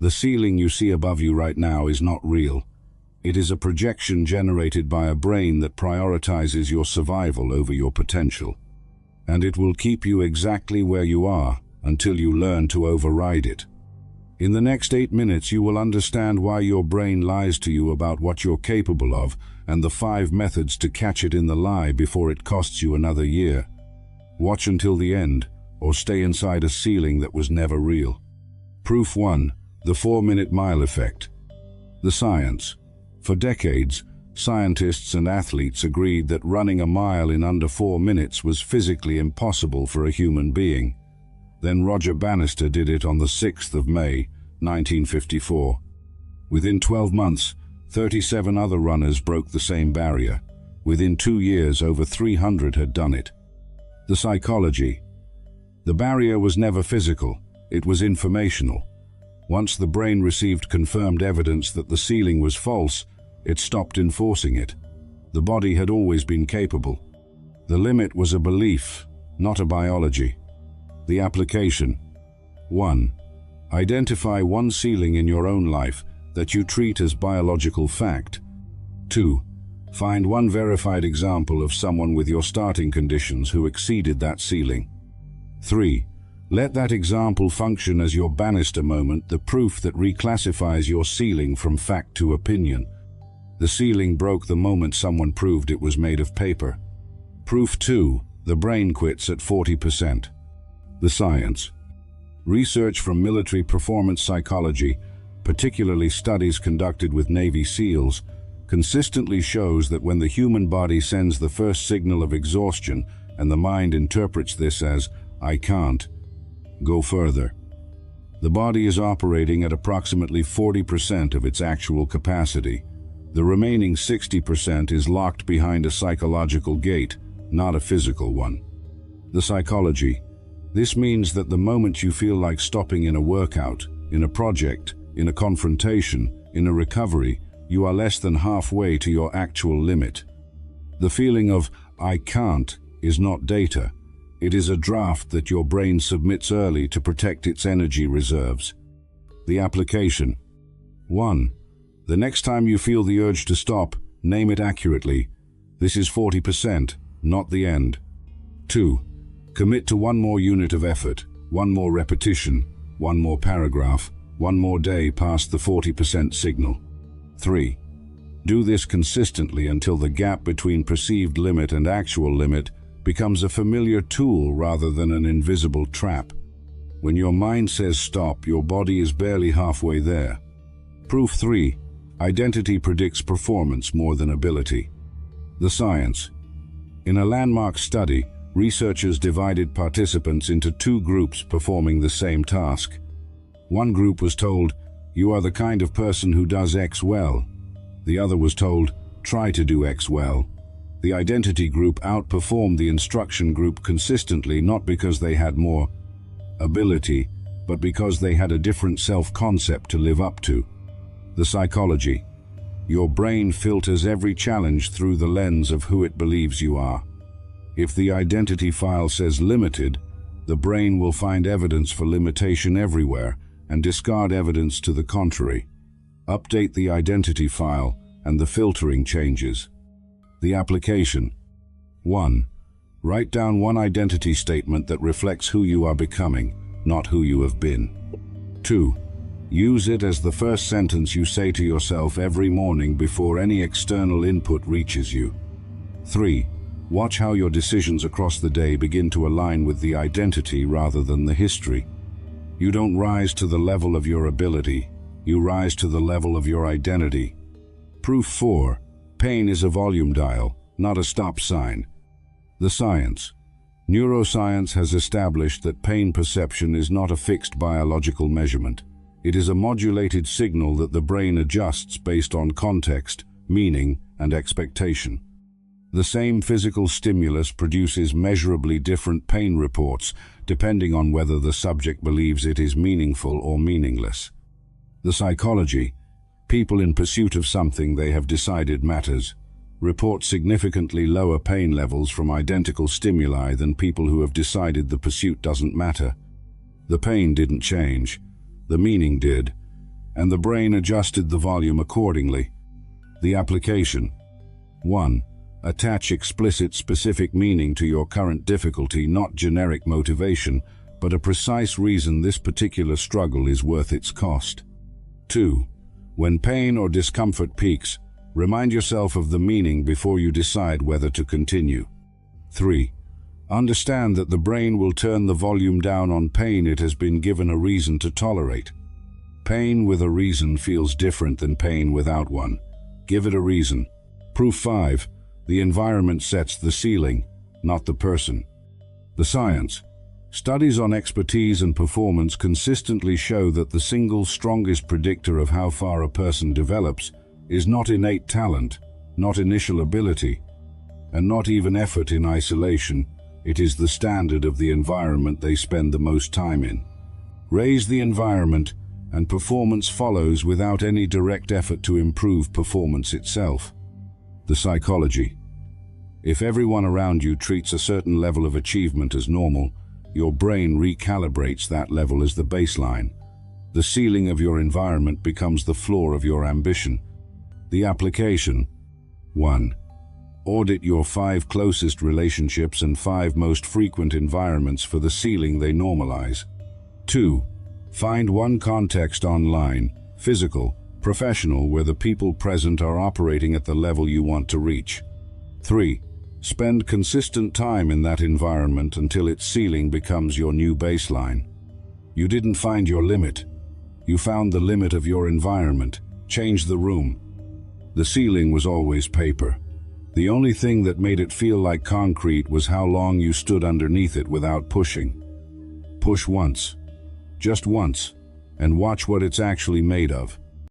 The ceiling you see above you right now is not real. It is a projection generated by a brain that prioritizes your survival over your potential. And it will keep you exactly where you are until you learn to override it. In the next 8 minutes, you will understand why your brain lies to you about what you're capable of and the 5 methods to catch it in the lie before it costs you another year. Watch until the end, or stay inside a ceiling that was never real. Proof 1. The 4-minute mile effect. The science. For decades, scientists and athletes agreed that running a mile in under 4 minutes was physically impossible for a human being. Then Roger Bannister did it on the 6th of May, 1954. Within 12 months, 37 other runners broke the same barrier. Within 2 years, over 300 had done it. The psychology. The barrier was never physical, it was informational. Once the brain received confirmed evidence that the ceiling was false, it stopped enforcing it. The body had always been capable. The limit was a belief, not a biology. The application. 1. Identify one ceiling in your own life that you treat as biological fact. 2. Find one verified example of someone with your starting conditions who exceeded that ceiling. 3. Let that example function as your Bannister moment, the proof that reclassifies your ceiling from fact to opinion. The ceiling broke the moment someone proved it was made of paper. Proof 2. The brain quits at 40%. The science. Research from military performance psychology, particularly studies conducted with Navy SEALs, consistently shows that when the human body sends the first signal of exhaustion and the mind interprets this as, "I can't go further," the body is operating at approximately 40% of its actual capacity. The remaining 60% is locked behind a psychological gate, not a physical one. The psychology. This means that the moment you feel like stopping in a workout, in a project, in a confrontation, in a recovery, you are less than halfway to your actual limit. The feeling of, "I can't," is not data. It is a draft that your brain submits early to protect its energy reserves. The application. 1. The next time you feel the urge to stop, name it accurately. This is 40%, not the end. 2. Commit to one more unit of effort, one more repetition, one more paragraph, one more day past the 40% signal. 3. Do this consistently until the gap between perceived limit and actual limit becomes a familiar tool rather than an invisible trap. When your mind says stop, your body is barely halfway there. Proof 3. Identity predicts performance more than ability. The science. In a landmark study, researchers divided participants into 2 groups performing the same task. One group was told, "You are the kind of person who does X well." The other was told, "Try to do X well." The identity group outperformed the instruction group consistently, not because they had more ability, but because they had a different self-concept to live up to. The psychology. Your brain filters every challenge through the lens of who it believes you are. If the identity file says limited, the brain will find evidence for limitation everywhere and discard evidence to the contrary. Update the identity file and the filtering changes. The application. 1. Write down one identity statement that reflects who you are becoming, not who you have been. 2. Use it as the first sentence you say to yourself every morning before any external input reaches you. 3. Watch how your decisions across the day begin to align with the identity rather than the history. You don't rise to the level of your ability, you rise to the level of your identity. Proof 4. Pain is a volume dial, not a stop sign. The science. Neuroscience has established that pain perception is not a fixed biological measurement. It is a modulated signal that the brain adjusts based on context, meaning, and expectation. The same physical stimulus produces measurably different pain reports, depending on whether the subject believes it is meaningful or meaningless. The psychology. People in pursuit of something they have decided matters report significantly lower pain levels from identical stimuli than people who have decided the pursuit doesn't matter. The pain didn't change. The meaning did. and the brain adjusted the volume accordingly. The application. 1. Attach explicit, specific meaning to your current difficulty, not generic motivation, but a precise reason this particular struggle is worth its cost. 2. When pain or discomfort peaks, remind yourself of the meaning before you decide whether to continue. 3. Understand that the brain will turn the volume down on pain it has been given a reason to tolerate. Pain with a reason feels different than pain without one. Give it a reason. Proof 5. The environment sets the ceiling, not the person. The science. Studies on expertise and performance consistently show that the single strongest predictor of how far a person develops is not innate talent, not initial ability, and not even effort in isolation. It is the standard of the environment they spend the most time in. Raise the environment, and performance follows without any direct effort to improve performance itself. The psychology. If everyone around you treats a certain level of achievement as normal, your brain recalibrates that level as the baseline. The ceiling of your environment becomes the floor of your ambition. The application. 1. Audit your 5 closest relationships and 5 most frequent environments for the ceiling they normalize. 2. Find one context online, physical, professional, where the people present are operating at the level you want to reach. 3. Spend consistent time in that environment until its ceiling becomes your new baseline. You didn't find your limit. You found the limit of your environment. Change the room. The ceiling was always paper. The only thing that made it feel like concrete was how long you stood underneath it without pushing. Push once. Just once. And watch what it's actually made of.